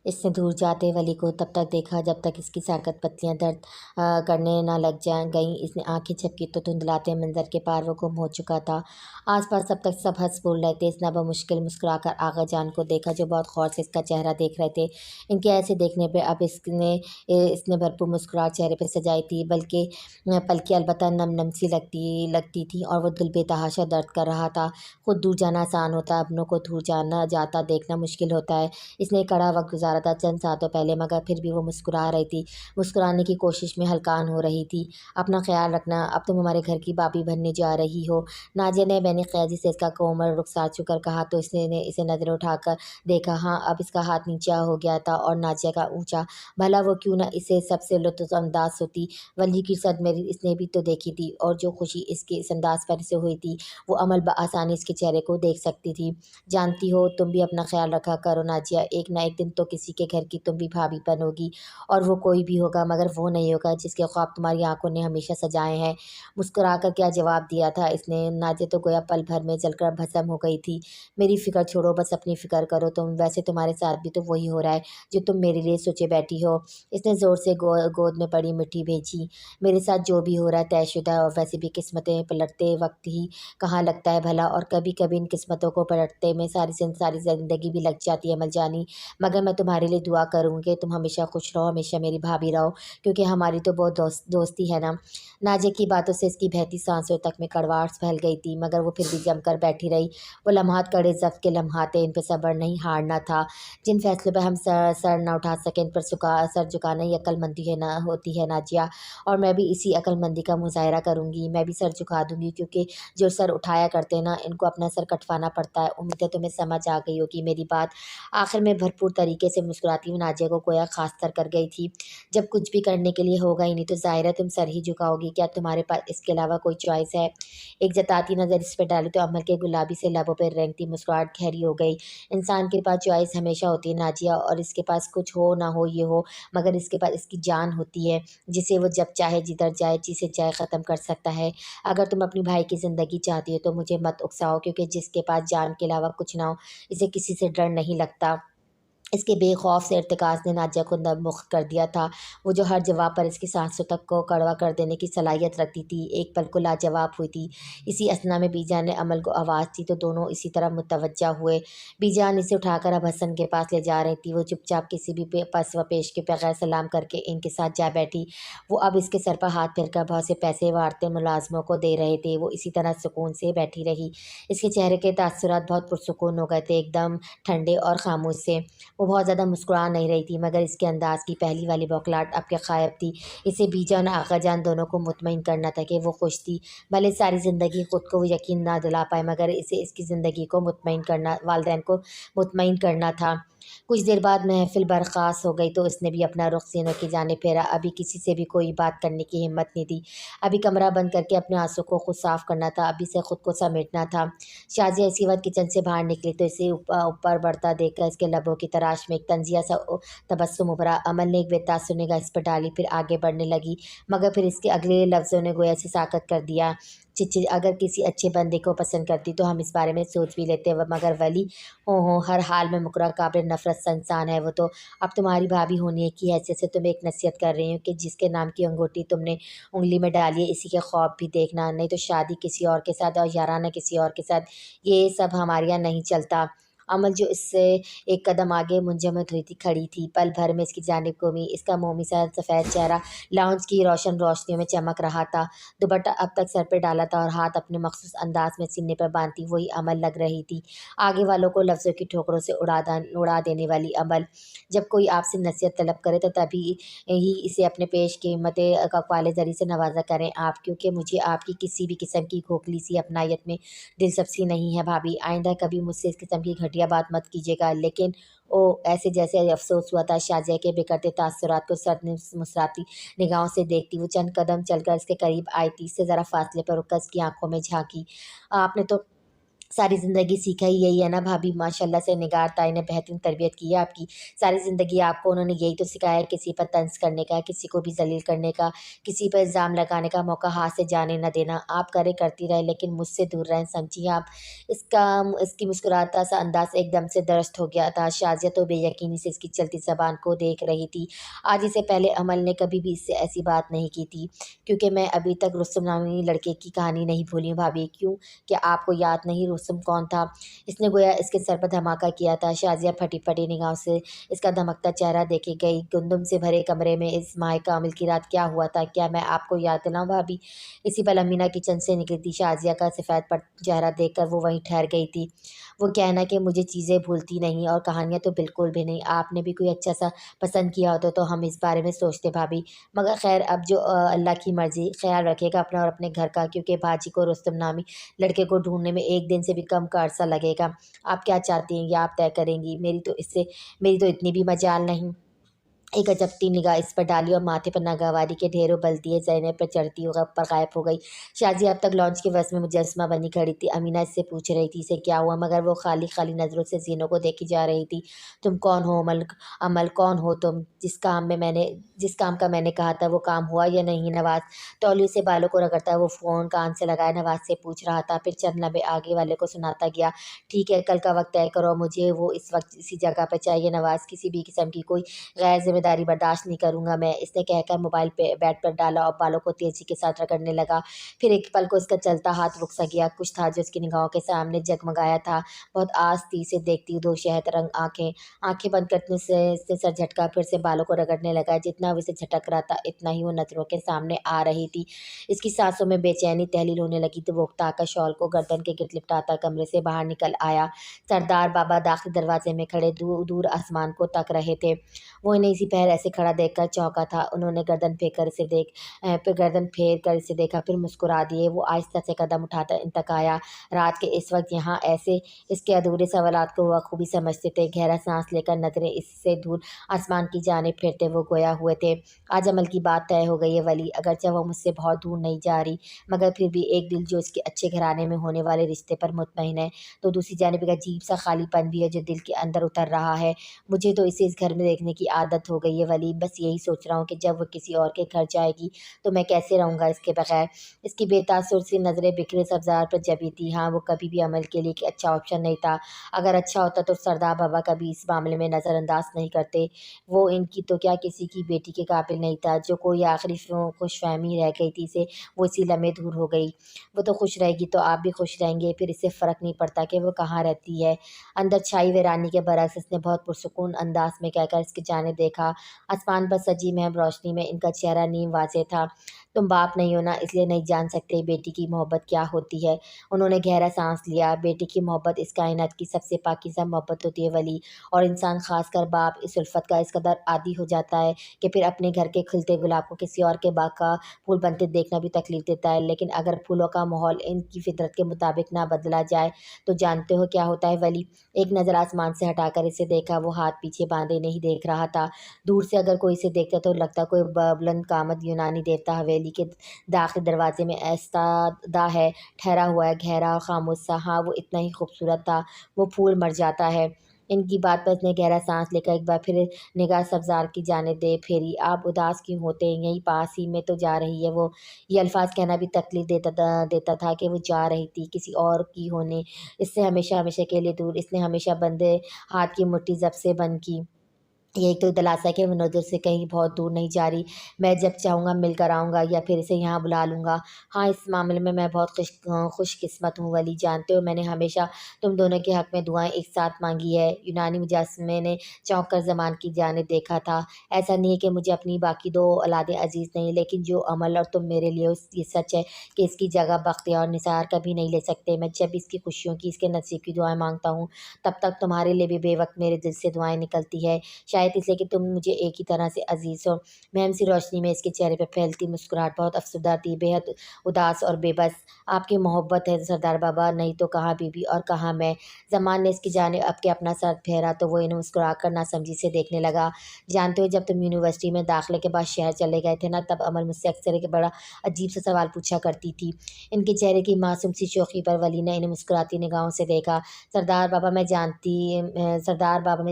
اس نے دور جاتے ولی کو تب تک دیکھا جب تک اس کی ساکت پتلیاں درد کرنے نہ لگ گئیں۔ اس نے آنکھیں جھپکی تو دھندلاتے منظر کے پار وہ گم ہو چکا تھا۔ آس پاس تب تک سب ہنس بول رہے تھے۔ اس نے بمشکل مسکرا کر آغا جان کو دیکھا جو بہت غور سے اس کا چہرہ دیکھ رہے تھے۔ ان کے ایسے دیکھنے پہ اب اس نے بھرپور مسکراہٹ چہرے پہ سجائی تھی، بلکہ پلکیں البتہ نم نم سی لگتی تھیں اور وہ دل بے تحاشا درد کر رہا تھا۔ خود دور جانا آسان ہوتا ہے، اپنوں کو دور جاتا دیکھنا مشکل ہوتا ہے۔ اس نے کڑا وقت گزارا تھا چند ساتوں پہلے، مگر پھر بھی وہ مسکرا رہی تھی، مسکرانے کی کوشش میں ہلکان ہو رہی تھی۔ اپنا خیال رکھنا، اب تم ہمارے گھر کی بابی بننے جا رہی ہو۔ نازیہ نے بے قیدی سے اس کا کومل رخسار چھو کر کہا تو اس نے اسے نظریں اٹھا کر دیکھا۔ ہاں، اب اس کا ہاتھ نیچا ہو گیا تھا اور نازیہ کا اونچا۔ بھلا وہ کیوں نہ اسے سب سے لطف انداز ہوتی۔ ولی کی صدمے اس نے بھی تو دیکھی تھی، اور جو خوشی اس کے اس انداز پر اسے ہوئی تھی وہ عمل بآسانی اس کے چہرے کو دیکھ سکتی تھی۔ جانتی ہو، تم بھی اپنا خیال رکھا کرو نازیہ، ایک نہ ایک دن تو کسی کے گھر کی تم بھی بھابی بنوگی، اور وہ کوئی بھی ہوگا مگر وہ نہیں ہوگا جس کے خواب تمہاری آنکھوں نے ہمیشہ سجائے ہیں۔ مسکرا کر کیا جواب دیا تھا اس نے؟ نازیہ تو گویا پل بھر میں جل کر بھسم ہو گئی تھی۔ میری فکر چھوڑو، بس اپنی فکر کرو تم، ویسے تمہارے ساتھ بھی تو وہی ہو رہا ہے جو تم میرے لیے سوچے بیٹھی ہو۔ اس نے زور سے گود میں پڑی مٹھی بھیجی۔ میرے ساتھ جو بھی ہو رہا ہے طے شدہ ہے، اور ویسے بھی قسمتیں پلٹتے وقت ہی کہاں لگتا ہے بھلا، اور کبھی کبھی ان قسمتوں کو پلٹتے میں ساری زندگی بھی لگ جاتی ہے مل جانی۔ مگر میں تمہارے لیے دعا کروں کہ تم ہمیشہ خوش رہو، ہمیشہ میری بھابھی رہو، کیونکہ ہماری تو بہت دوستی ہے نا۔ نازیہ کی باتوں سے اس کی بہتی سانسوں تک میں کڑواہٹ پھیل گئی تھی، مگر وہ پھر بھی جم کر بیٹھی رہی۔ وہ لمحات کڑے ضبط کے لمحات تھے، ان پہ صبر نہیں ہارنا تھا۔ جن فیصلوں پہ ہم سر نہ اٹھا سکیں ان پر سر جھکانا ہی عقل مندی ہوتی ہے نازیہ، اور میں بھی اسی عقل مندی کا مظاہرہ کروں گی۔ میں بھی سر جھکا دوں گی، کیونکہ جو سر اٹھایا کرتے نا ان کو اپنا سر کٹوانا پڑتا ہے۔ امید ہے تمہیں سمجھ آ گئی ہوگی میری بات۔ آخر میں بھرپور طریقے سے مسکراتی ہوئی نازیہ کو گویا خاص کر گئی تھی۔ جب کچھ بھی کرنے کے لیے ہوگا ہی نہیں تو ظاہر ہے تم سر ہی جھکاؤ گی۔ کیا تمہارے پاس اس کے علاوہ کوئی چوائس ہے؟ ایک جتاتی نظر اس پہ ڈالی تو عمل کے گلابی سے لبوں پہ رینگتی مسکراہٹ گہری ہو گئی۔ انسان کے پاس چوائس ہمیشہ ہوتی ہے نازیہ، اور اس کے پاس کچھ ہو نہ ہو یہ ہو، مگر اس کے پاس اس کی جان ہوتی ہے، جسے وہ جب چاہے جدھر جائے جسے چاہے ختم کر سکتا ہے۔ اگر تم اپنی بھائی کی زندگی چاہتی ہو تو مجھے مت اکساؤ، کیونکہ جس کے پاس جان کے علاوہ کچھ نہ ہو اسے کسی سے ڈر نہیں لگتا۔ اس کے بے خوف سے ارتکاز نے نازیہ کو نمبخت کر دیا تھا، وہ جو ہر جواب پر اس کی سانسوں تک کو کڑوا کر دینے کی صلاحیت رکھتی تھی۔ ایک پل کو لاجواب ہوئی تھی۔ اسی اثنا میں بی جان نے عمل کو آواز دی تو دونوں اسی طرح متوجہ ہوئے۔ بی جان اسے اٹھا کر اب حسن کے پاس لے جا رہی تھی۔ وہ چپ چاپ کسی بھی پس و پیش کے بغیر سلام کر کے ان کے ساتھ جا بیٹھی۔ وہ اب اس کے سر پر ہاتھ پھیر کر بہت سے پیسے عمارتیں ملازموں کو دے رہے تھے۔ وہ اسی طرح سکون سے بیٹھی رہی۔ اس کے چہرے کے تاثرات بہت پرسکون ہو گئے تھے، ایک دم ٹھنڈے اور خاموش سے۔ وہ بہت زیادہ مسکرا نہیں رہی تھی، مگر اس کے انداز کی پہلی والی بوکھلاہٹ اب کے غائب تھی۔ اسے بی جان اور آقا جان دونوں کو مطمئن کرنا تھا کہ وہ خوش تھی۔ بھلے ساری زندگی خود کو وہ یقین نہ دلا پائے، مگر اسے اس کی زندگی کو مطمئن کرنا، والدین کو مطمئن کرنا تھا۔ کچھ دیر بعد محفل برخاست ہو گئی تو اس نے بھی اپنا رخ سینوں کی جانب پھیرا۔ ابھی کسی سے بھی کوئی بات کرنے کی ہمت نہیں تھی۔ ابھی کمرہ بند کر کے اپنے آنسوں کو خود صاف کرنا تھا، ابھی سے خود کو سمیٹنا تھا۔ شازیہ اسی وقت کچن سے باہر نکلی تو اسے اوپر بڑھتا دیکھ کر اس کے لبوں کی تراش میں ایک طنزیہ سا تبسم ابھرا۔ عمل نے ایک بے تاثر نگاہ اس پر ڈالی، پھر آگے بڑھنے لگی، مگر پھر اس کے اگلے لفظوں نے گویا اسے ساکت کر دیا۔ اگر کسی اچھے بندے کو پسند کرتی تو ہم اس بارے میں سوچ بھی لیتے، مگر ولی ہر حال میں مکرہ قابل نفرت سا انسان ہے وہ تو۔ اب تمہاری بھابھی ہونے کی حیثیت سے تمہیں ایک نصیحت کر رہی ہوں کہ جس کے نام کی انگوٹھی تم نے انگلی میں ڈالی ہے اسی کے خواب بھی دیکھنا، نہیں تو شادی کسی اور کے ساتھ اور یارانہ کسی اور کے ساتھ، یہ سب ہمارے یہاں نہیں چلتا۔ عمل جو اس سے ایک قدم آگے منجمد ہوئی تھی کھڑی تھی، پل بھر میں اس کی جانب گھومی۔ اس کا مومی سا سفید چہرہ لاؤنج کی روشن روشنیوں میں چمک رہا تھا۔ دوپٹہ اب تک سر پہ ڈالا تھا اور ہاتھ اپنے مخصوص انداز میں سینے پر باندھتی وہی عمل لگ رہی تھی، آگے والوں کو لفظوں کی ٹھوکروں سے اڑا دینے والی عمل۔ جب کوئی آپ سے نصیحت طلب کرے تو تبھی ہی اسے اپنے پیش قیمت اقوال زری سے نوازا کریں آپ، کیونکہ مجھے آپ کی کسی بھی قسم کی کھوکھلی سی اپنائیت میں دلچسپی نہیں ہے بھابھی۔ آئندہ کبھی مجھ سے اس قسم کی گھٹیا بات مت کیجیے گا۔ لیکن ایسے جیسے افسوس ہوا تھا شازیہ کے بکھرتے تاثرات کو سرد مسراتی نگاہوں سے دیکھتی وہ چند قدم چل کر اس کے قریب آئی تھی، اس سے ذرا فاصلے پر رک کر اس کی آنکھوں میں جھانکی۔ آپ نے تو सारी ज़िंदगी सीखा ही यही है ना भाभी, माशाल्लाह से निगार ताई ने बेहतरीन तरबियत की है आपकी। सारी ज़िंदगी आपको उन्होंने यही तो सिखाया है, किसी पर तंज़ करने का, किसी को भी ज़लील करने का, किसी पर इल्ज़ाम लगाने का मौका हाथ से जाने ना देना। आप करे करती रहें लेकिन मुझसे दूर रहें, समझिए आप। इसकी मुस्कुराता सा अंदाज़ एकदम से दुरुस्त हो गया था। शाज़िया तो बेयकीनी से इसकी चलती ज़बान को देख रही थी। आज इससे पहले अमल ने कभी भी इससे ऐसी बात नहीं की थी, क्योंकि मैं अभी तक रुस्तम नामी लड़के की कहानी नहीं भूली हूँ भाभी। क्यों? क्या आपको याद नहीं रुस्तम कौन था? इसने गोया इसके सर पर धमाका किया था। शाज़िया फटी-फटी निगाहों से इसका धमकता चेहरा देखे गई। गुमसुम से भरे कमरे में इस माह कामिल की रात क्या हुआ था? क्या मैं आपको याद दिलाऊँ भाभी? इसी पल अमीना किचन से निकली थी। शाज़िया का सफ़ेद पर चेहरा देखकर वो वहीं ठहर गई थी। वो कहना कि मुझे चीज़ें भूलती नहीं और कहानियाँ तो बिल्कुल भी नहीं। आपने भी कोई अच्छा-सा पसंद किया होता तो हम इस बारे में सोचते भाभी। मगर ख़ैर अब जो अल्लाह की मर्ज़ी। ख़्याल रखिएगा अपना और अपने घर का, क्योंकि बाजी को रुस्तम नामी लड़के को ढूँढने में 1 दिन से भी कम का अरसा लगेगा। आप क्या चाहती हैं ये आप तय करेंगी। मेरी तो इतनी भी मजाल नहीं। एक अजबती निगाह इस पर डाली और माथे पर नागवारी के ढेरों बल दिए। ज़ैनब पर चढ़ती पर गायब हो गई। शाज़िया अब तक लॉन्च के बस में मुजस्समा बनी खड़ी थी। अमीना इससे पूछ रही थी इसे क्या हुआ, मगर वो खाली खाली नज़रों से ज़ीनों को देखी जा रही थी। तुम कौन हो अमल? अमल कौन हो तुम? जिस काम का मैंने कहा था वो काम हुआ या नहीं? नवाज़ तौलिए से बालों को रगड़ता वो फ़ोन कान से लगाए नवाज़ से पूछ रहा था। फिर चंद लम्हे आगे वाले को सुनाता गया। ठीक है, कल का वक्त तय करो, मुझे वो इस वक्त इसी जगह पर चाहिए। नवाज़ किसी भी किस्म की कोई गैर ज़िम्मेदारी बर्दाश्त नहीं करूँगा मैं। इसने कहकर मोबाइल पे बेड पर डाला और बालों को तेज़ी के साथ रगड़ने लगा। फिर एक पल को इसका चलता हाथ रुक सा गया। कुछ था जो इसकी निगाहों के सामने जगमगाया था। बहुत आस्ती से देखती दो शहद रंग आँखें। आँखें बंद करने से इसने सर झटका, फिर से बालों को रगड़ने लगा। जितना वो इसे झटक रहा था इतना ही वो नज़रों के सामने आ रही थी। इसकी सांसों में बेचैनी तहलील होने लगी तो वो उकताकर शॉल को गर्दन के गिर्द लिपटाता कमरे से बाहर निकल आया। सरदार बाबा दाखिल दरवाजे में खड़े दूर दूर आसमान को तक रहे थे। वो इन्हें इसी पहर ऐसे खड़ा देखकर चौंका था। उन्होंने गर्दन फेर कर इसे देखा, फिर मुस्कुरा दिए। वो आहिस्ता से कदम उठाकर इन तक आया। रात के इस वक्त यहाँ ऐसे इसके अधूरे सवालात को वह खूबी समझते थे। गहरा सांस लेकर नजरें इससे दूर आसमान की जानिब फिरते वो गोया हुए थे। आज अमल की बात तय हो गई है वली, अगरचे वह मुझसे बहुत दूर नहीं जा रही, मगर फिर भी एक दिल जो इसके अच्छे घराने में होने वाले रिश्ते पर मुतमईन है, तो दूसरी जानिब एक अजीब सा खालीपन भी है जो दिल के अंदर उतर रहा है। मुझे तो इसे इस घर में देखने की आदत हो गई है वली। बस यही सोच रहा हूँ कि जब वो किसी और के घर जाएगी तो मैं कैसे रहूँगा इसके बगैर। इसकी बेतासुर सी नज़रें बिखरे सब्ज़ार पर जमी थी। हाँ, वो कभी भी अमल के लिए एक अच्छा ऑप्शन नहीं था। अगर अच्छा होता तो सरदार बाबा कभी इस मामले में नज़रअंदाज नहीं करते। वो इनकी तो क्या किसी की बेटी के काबिल नहीं था। जो कोई आखिरी खुशफहमी रह गई थी इसे वो इसी लम्हे दूर हो गई। वो तो खुश रहेगी तो आप भी खुश रहेंगे, फिर इससे फ़र्क नहीं पड़ता कि वो कहाँ रहती है। अंदर छाई वीरानी के बरक्स इसने बहुत पुरसुकून अंदाज में कहकर इसकी जानिब देखा। आसमान पर सजी महब रोशनी में इनका चेहरा नीम वाज़ेह था। तुम बाप नहीं हो ना, इसलिए नहीं जान सकते बेटी की मोहब्बत क्या होती है। उन्होंने गहरा सांस लिया। बेटी की मोहब्बत इस कायनात की सबसे पाकीज़ा मोहब्बत होती है वली, और इंसान खासकर बाप इस उल्फत का इस कदर आदी हो जाता है कि फिर अपने घर के खिलते गुलाब को किसी और के बाग का फूल बनते देखना भी तकलीफ देता है। लेकिन अगर फूलों का माहौल इनकी फितरत के मुताबिक ना बदला जाए तो जानते हो क्या होता है वली। एक नज़र आसमान से हटाकर इसे देखा। वो हाथ पीछे बांधे नहीं देख रहा था। दूर से अगर कोई इसे देखता तो लगता कोई बुलंद कामद यूनानी देवता हवेली के दाखिल दरवाजे में ऐस्तादा है, ठहरा हुआ है, गहरा और खामोश सा। हाँ, वो इतना ही खूबसूरत था। वो फूल मर जाता है। इनकी बात पर इसने गहरा सांस लेकर एक बार फिर निगाह सब्ज़ार की जानिब दे फेरी। आप उदास क्यों होते हैं? यहीं पास ही में तो जा रही है वो। ये अल्फाज कहना भी तकलीफ देता था कि वो जा रही थी किसी और की होने, इससे हमेशा हमेशा के लिए दूर। इसने हमेशा बंदे हाथ की मुट्ठी जब से बंद की। यही तो दिलासा है कि वो नज़र से कहीं बहुत दूर नहीं जा रही। मैं जब चाहूँगा मिल कर आऊँगा या फिर इसे यहाँ बुला लूँगा। हाँ, इस मामले में मैं बहुत खुशकिस्मत हूँ वली। जानते हो मैंने हमेशा तुम दोनों के हक़ में दुआएँ एक साथ मांगी है। यूनानी मुजासमे ने चौंक कर ज़मान की जानिब देखा था। ऐसा नहीं है कि मुझे अपनी बाकी दो औलादें अज़ीज़ नहीं, लेकिन जो अमल और तुम मेरे लिए हो ये सच है कि इसकी जगह बख्तियार और निसार कभी नहीं ले सकते। मैं जब इसकी खुशियों की, इसके नसीब की दुआएँ मांगता हूँ तब तक तुम्हारे लिए भी बेवक्त मेरे दिल से दुआएँ निकलती है। शायद शायद इसलिए कि तुम मुझे एक ही तरह से अजीज़ हो। महम सी रोशनी में इसके चेहरे पर फैलती मुस्कुराहट बहुत अफसरदा थी, बेहद उदास और बेबस। आपकी मोहब्बत है सरदार बाबा, नहीं तो कहाँ बीबी और कहाँ मैं। जमान ने इसकी जानिब अब के अपना सर फेरा तो वो इन्हें मुस्कुरा कर नासमझी से देखने लगा। जानते हो, जब तुम यूनिवर्सिटी में दाखिले के बाद शहर चले गए थे ना, तब अमल मुझसे अक्सर एक बड़ा अजीब सा सवाल पूछा करती थी। इनके चेहरे की मासूम सी शोखी पर वली ने इन्हें मुस्कुराती निगाहों से देखा। सरदार बाबा मैं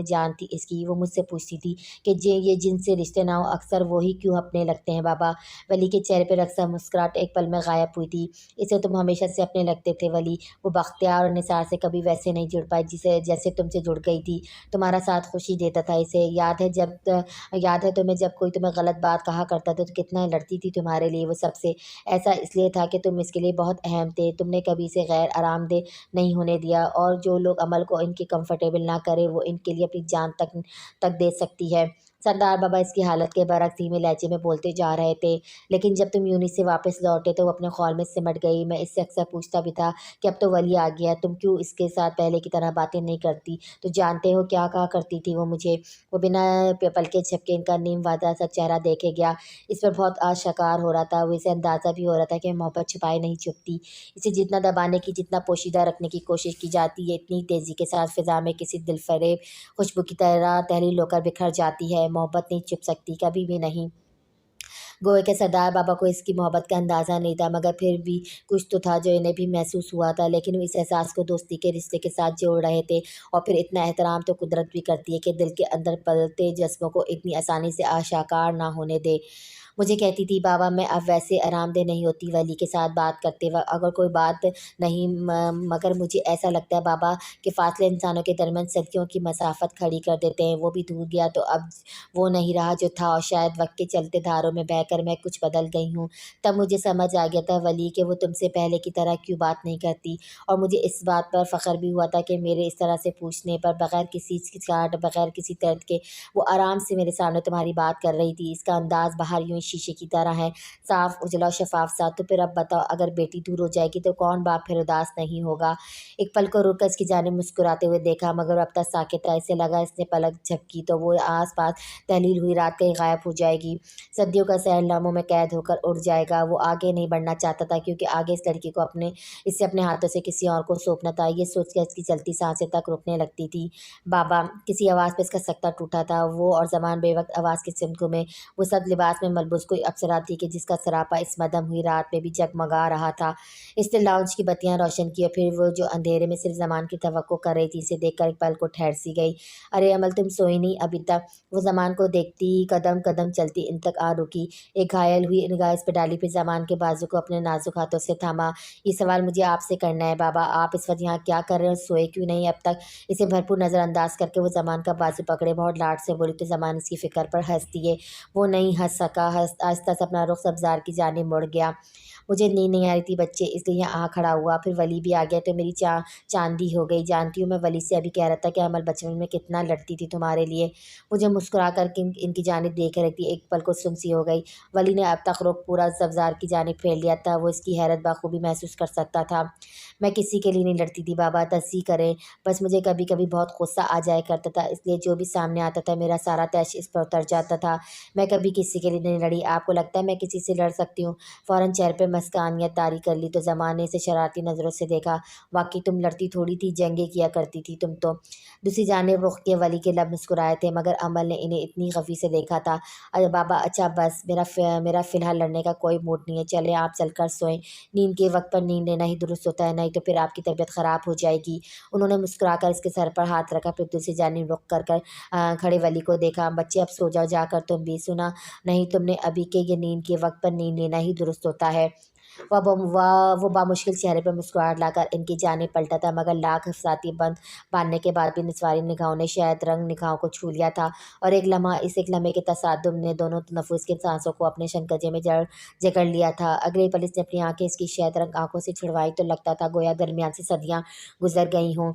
जानती इसकी, वो मुझसे पूछती थी कि ये जिनसे रिश्ते ना हो अक्सर वो ही क्यों अपने लगते हैं बाबा। वली के चेहरे पर अक्सर मुस्कुराहट एक पल में गायब हुई थी। इसे तुम हमेशा से अपने लगते थे वली, वो बख्तियार और निसार से कभी वैसे नहीं जुड़ पाई जिसे जैसे तुमसे जुड़ गई थी। तुम्हारा साथ खुशी देता था इसे। याद है तुम्हें, जब कोई तुम्हें गलत बात कहा करता था तो कितना लड़ती थी तुम्हारे लिए वो सबसे। ऐसा इसलिए था कि तुम इसके लिए बहुत अहम थे। तुमने कभी इसे गैर आरामदेह नहीं होने दिया, और जो लोग अमल को इनकी कंफर्टेबल ना करे वो इनके लिए अपनी जान तक तक दे सकती है। सरदार बाबा इसकी हालत के बरक्स धीमे लहजे में बोलते जा रहे थे। लेकिन जब तुम यूनि से वापस लौटे तो वो अपने खौल में सिमट गई। मैं इससे अक्सर पूछता भी था कि अब तो वली आ गया, तुम क्यों इसके साथ पहले की तरह बातें नहीं करती। तो जानते हो क्या कहा करती थी वो मुझे? वो बिना पलके झपके इनका नीम वादा सा चेहरा देखे गया। इस पर बहुत आशकार हो रहा था। वो इसे अंदाज़ा भी हो रहा था कि मोहब्बत छुपाए नहीं छुपती। इसे जितना दबाने की, जितना पोशीदा रखने की कोशिश की जाती है, इतनी तेज़ी के साथ फ़िज़ा में किसी दिलफरेब खुशबू की तरह तहलील होकर बिखर जाती है। मोहब्बत नहीं छुप सकती, कभी भी नहीं। गोए के सरदार बाबा को इसकी मोहब्बत का अंदाज़ा नहीं था, मगर फिर भी कुछ तो था जो इन्हें भी महसूस हुआ था। लेकिन वो इस एहसास को दोस्ती के रिश्ते के साथ जोड़ रहे थे। और फिर इतना एहतराम तो कुदरत भी करती है कि दिल के अंदर पलते जज्बों को इतनी आसानी से आशाकार ना होने दे। मुझे कहती थी बाबा मैं अब वैसे आरामदेह नहीं होती वली के साथ बात करते वक़्त, अगर कोई बात नहीं मगर मुझे ऐसा लगता है बाबा कि फ़ासले इंसानों के दरमियान सदियों की मसाफ़त खड़ी कर देते हैं। वो भी दूर गया तो अब वो नहीं रहा जो था, और शायद वक़्त के चलते धारों में बहकर मैं कुछ बदल गई हूँ। तब मुझे समझ आ गया था वली कि वो तुमसे पहले की तरह क्यों बात नहीं करती। और मुझे इस बात पर फ़ख्र भी हुआ था कि मेरे इस तरह से पूछने पर बग़ैर किसी हिचकिचाहट, बग़ैर किसी दर्द के वो आराम से मेरे सामने तुम्हारी बात कर रही थी। इसका अंदाज़ बाहर यूँ ही शीशे की तरह है, साफ उजला और शफाफ सा। तो फिर अब बताओ, अगर बेटी दूर हो जाएगी तो कौन बाप फिर उदास नहीं होगा। एक पल को रुक कर इसकी जानिब मुस्कुराते हुए देखा, मगर अब तक साकित था। इसे लगा इसने पलक झपकी तो वो आस पास तहलील हुई रात कहीं गायब हो जाएगी। सदियों का सहर लम्हों में कैद होकर उड़ जाएगा। वो आगे नहीं बढ़ना चाहता था, क्योंकि आगे इस लड़की को इससे अपने हाथों से किसी और को सौंपना था। ये सोच कर इसकी चलती सांसें तक रुकने लगती थी। बाबा, किसी आवाज़ पे इसका सकता टूटा था। वो और ज़मान बेवक्त आवाज़ की सिमतों में वो सब लिबास में मलबूस कोई अप्सरा थी कि जिसका सरापा इस मदम हुई रात में भी जगमगा रहा था। इसने लाउंज की बत्तियां रोशन की और फिर वो जो अंधेरे में सिर्फ ज़मान की तवक्को कर रही थी, इसे देखकर एक पल को ठहर सी गई। अरे अमल, तुम सोई नहीं अभी तक? वो ज़मान को देखती कदम कदम चलती इन तक आ रुकी। एक घायल हुई निगाह इस पर डाली, फिर ज़मान के बाजू को अपने नाजुक हाथों से थामा। ये सवाल मुझे आपसे करना है बाबा, आप इस वक्त यहाँ क्या कर रहे हो? सोए क्यों नहीं अब तक? इसे भरपूर नज़रअंदाज करके वो ज़मान का बाजू पकड़े बहुत लाड से बोली तो ज़मान इसकी फ़िक्र पर हंस दिए। वो नहीं हंस सका। आहिस्ता से अपना रुख सब्ज़ार की जानिब मुड़ गया। मुझे नींद नहीं आ रही थी बच्चे, इसलिए यहाँ आ खड़ा हुआ। फिर वली भी आ गया तो मेरी चांदी हो गई। जानती हूँ, मैं वली से अभी कह रहा था कि अमल बचपन में कितना लड़ती थी तुम्हारे लिए। मुझे मुस्कुरा कर इनकी जानिब देख रही थी। एक पल को सुनसी हो गई। वली ने अब तक रुख पूरा सब्ज़ार की जानिब फेर लिया था। वो इसकी हैरत बखूबी महसूस कर सकता था। मैं किसी के लिए नहीं लड़ती थी बाबा, तस्सी करें। बस मुझे कभी कभी बहुत गुस्सा आ जाया करता था, इसलिए जो भी सामने आता था मेरा सारा तैश इस पर उतर जाता था। मैं कभी किसी के लिए नहीं लड़ी। आपको लगता है मैं किसी से लड़ सकती हूँ? फ़ौरन चेहरे पे मस्कानियत तारी कर ली तो ज़माने से शरारती नज़रों से देखा। वाकई तुम लड़ती थोड़ी थी, जंगें किया करती थी तुम तो। दूसरी जानिब रुख के वली के लब मुस्कुराए थे, मगर अमल ने इन्हें इतनी खफी से देखा था। अरे बाबा, अच्छा बस, मेरा फ़िलहाल लड़ने का कोई मूड नहीं है। चले आप चलकर सोएं। नींद के वक्त पर नींद लेना ही दुरुस्त होता है, नहीं तो फिर आपकी तबीयत ख़राब हो जाएगी। उन्होंने मुस्कुराकर इसके सर पर हाथ रखा, फिर दूसरी जानिब रुख कर खड़े वली को देखा। बच्चे अब सो जाओ जाकर तुम भी। सुना नहीं तुमने अभी के ये नींद के वक्त पर नींद लेना ही दुरुस्त होता है। वो बामुश्किल चेहरे पर मुस्कुराहट लाकर इनकी जानिब पलटा था, मगर लाख हफ्साती बंद बांधने के बाद भी निस्वारी निगाहों ने शायद रंग निगाहों को छू लिया था। और एक लम्हे के तसादुम ने दोनों नफूस की सांसों को अपने शनकजे में जकड़ लिया था। अगले पल इसने अपनी आंखें इसकी शायद रंग आंखों से छुड़वाई तो लगता था गोया दरमियान से सदियां गुजर गई हों।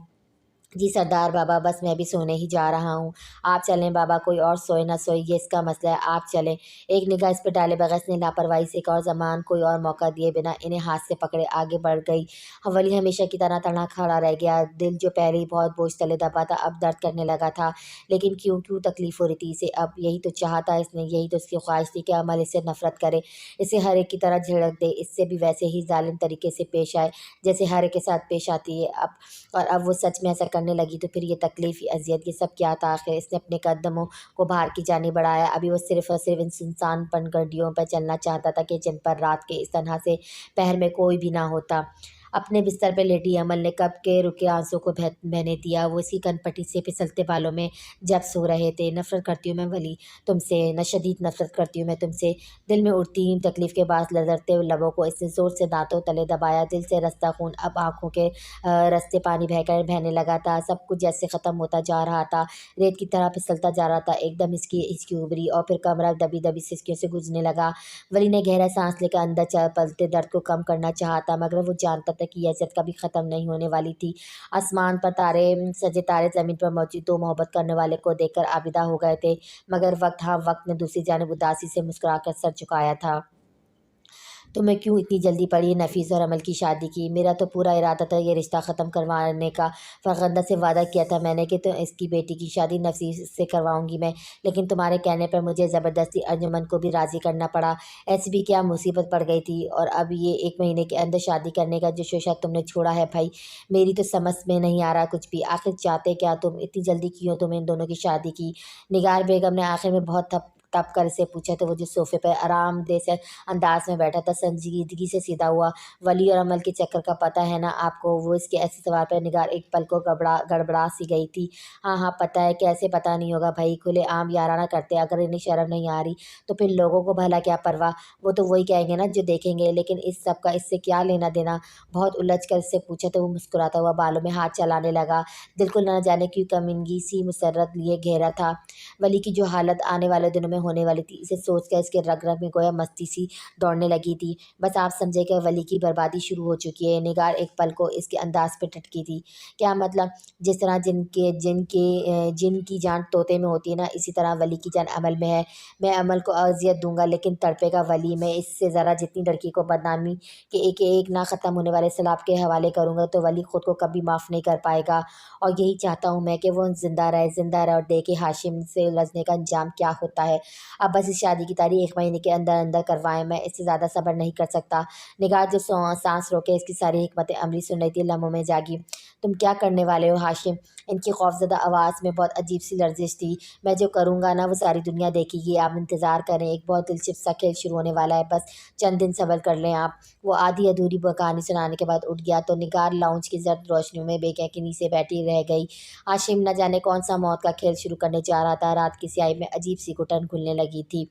जी सरदार बाबा, बस मैं भी सोने ही जा रहा हूँ। आप चलें बाबा, कोई और सोए ना सोए ये इसका मसला है, आप चलें। एक निगाह इस पे डाले बगैर इसने लापरवाही से एक और ज़मान कोई और मौका दिए बिना इन्हें हाथ से पकड़े आगे बढ़ गई। वली हमेशा की तरह तना खड़ा रह गया। दिल जो पहले ही बहुत बोझ तले दबा था अब दर्द करने लगा था। लेकिन क्यों क्यों तकलीफ़ हो रही थी इसे अब? यही तो चाहता इसने, यही तो उसकी ख्वाहिश थी कि अमल इससे नफ़रत करे, इसे हर एक की तरह झिड़क दे, इससे भी वैसे ही ज़ालिम तरीके से पेश आए जैसे हर एक के साथ पेश आती है। अब वो सच में ऐसा करने लगी तो फिर ये तकलीफ़, ये अज़ियत, ये सब क्या था आख़िर? इसने अपने कदमों को बाहर की जानिब बढ़ाया। अभी वो सिर्फ़ और सिर्फ़ इन सुनसान पनडुब्बियों पर चलना चाहता था कि जिन पर रात के इस तन्हा से पहर में कोई भी ना होता। अपने बिस्तर पे लेटी अमल ने कब के रुके आँसू को बहने दिया। वो इसकी कनपटी से फिसलते बालों में जब सो रहे थे। नफ़रत करती हूँ मैं वली तुमसे, न शदीद नफ़रत करती हूँ मैं तुमसे। दिल में उठती तकलीफ़ के बाद लरज़ते हुए लबों को इसने ज़ोर से दाँतों तले दबाया। दिल से रसता खून अब आँखों के रास्ते पानी बहने लगा था। सब कुछ जैसे ख़त्म होता जा रहा था, रेत की तरह फिसलता जा रहा था। एकदम इसकी हिचकी उभरी और फिर कमरा दबी-दबी सिसकियों से गूंजने लगा। वली ने गहरा साँस लेकर अंदर चल पलते दर्द को कम करना चाहा था, मगर वो जानता था कि ये अज़ियत कभी ख़त्म नहीं होने वाली थी। आसमान पर सजे तारे ज़मीन पर मौजूद दो मोहब्बत करने वाले को देखकर आबिदा हो गए थे, मगर वक्त ने दूसरी जानिब उदासी से मुस्कुराकर सर झुकाया था। तुम्हें क्यों इतनी जल्दी पड़ी नफीस और अमल की शादी की? मेरा तो पूरा इरादा था ये रिश्ता ख़त्म करवाने का। फ़रगंदा से वादा किया था मैंने कि तो इसकी बेटी की शादी नफीस से करवाऊंगी मैं, लेकिन तुम्हारे कहने पर मुझे ज़बरदस्ती अंजुमन को भी राज़ी करना पड़ा। ऐसी भी क्या मुसीबत पड़ गई थी? और अब ये 1 महीने के अंदर शादी करने का जो शोशा तुमने छोड़ा है भाई, मेरी तो समझ में नहीं आ रहा कुछ भी। आखिर चाहते क्या तुम? इतनी जल्दी क्यों तुम इन दोनों की शादी की? निगार बेगम ने आखिर में बहुत थप तप कर इसे पूछा तो वो जो सोफ़े पर आरामदेह से अंदाज में बैठा था संजीदगी से सीधा हुआ। वली और अमल के चक्कर का पता है ना आपको? वो इसके ऐसे सवाल पर निगार एक पल को गड़बड़ा सी गई थी। हाँ हाँ पता है, कैसे पता नहीं होगा भाई, खुलेआम याराना करते। अगर इन्हें शर्म नहीं आ रही तो फिर लोगों को भला क्या परवाह, वो तो वही कहेंगे ना जो देखेंगे। लेकिन इस सब का इससे क्या लेना देना? बहुत उलझ कर इससे पूछा तो वो मुस्कुराता हुआ बालों में हाथ चलाने लगा। दिल को न जाने क्यों कमीनगी सी मुसर्रत लिए घेरा था। वली की जो हालत आने वाले दिनों में होने वाली थी, इसे सोच कर इसके रग रग में गोया मस्ती सी दौड़ने लगी थी। बस आप समझे कि वली की बर्बादी शुरू हो चुकी है। निगार एक पल को इसके अंदाज पे टटकी थी। क्या मतलब? जिस तरह जिन की जान तोते में होती है ना, इसी तरह वली की जान अमल में है। मैं अमल को अजियत दूंगा लेकिन तड़पेगा वली। मैं इससे ज़रा जितनी लड़की को बदनामी के एक ना ख़त्म होने वाले सैलाब के हवाले करूँगा तो वली खुद को कभी माफ़ नहीं कर पाएगा। और यही चाहता हूँ मैं कि वो ज़िंदा रहे और देखे हाशिम से उलझने का अंजाम क्या होता है। अब बस इस शादी की तारीख 1 महीने के अंदर अंदर करवाएं, मैं इससे ज़्यादा सब्र नहीं कर सकता। निगार जो सांस रोके इसकी सारी हिकमत अमली सुन रही थी लम्हों में जागी। तुम क्या करने वाले हो हाशिम? इनकी खौफजदा आवाज़ में बहुत अजीब सी लर्जिश थी। मैं जो करूँगा ना वो सारी दुनिया देखेगी, आप इंतज़ार करें, एक बहुत दिलचस्प सा खेल शुरू होने वाला है, बस चंद दिन सब्र कर लें आप। वो आधी अधूरी कहानी सुनाने के बाद उठ गया तो निगार लाउंज की जर्द रोशनी में बेयकीनी से बैठी रह गई। हाशिम न जाने कौन सा मौत का खेल शुरू करने जा रहा था। रात की स्याही में अजीब सी घुटन खुलने लगी थी।